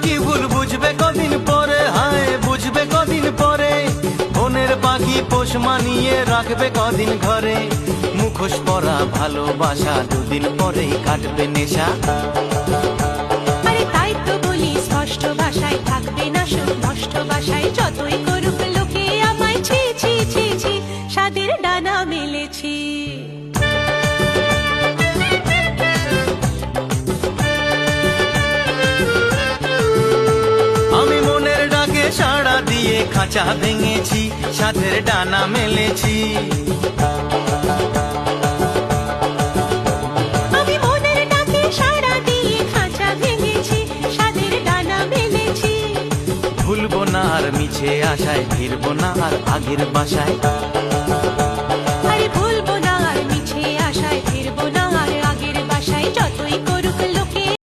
কি ভুল বুঝবে কদিন পরে, হায় বুঝবে কদিন পরে। বনের পাখি পোষ মানিয়ে রাখবে কদিন ঘরে। মুখোশ পরা ভালোবাসা দুদিন পরেই কাটবে নেশা। আরে তাই তো বলি স্পষ্ট ভাষায় থাকবে না সুখ, নষ্ট ভাষায় যতই করুক লোকে আমায় ছি ছি ছি ছি, স্বাদের ডানা মেলেছি। আমি মনের ডাকে সাড়া দিয়ে খাঁচা ভেঙেছি, সাধের ডানা মেলেছি। আমি মনের ডাকে সাড়া দিয়ে খাঁচা ভেঙেছি, স্বাদের ডানা মেলেছি। ভুলবো না আর মিছে আশায়, ফিরবো না আর আগের বাসায়।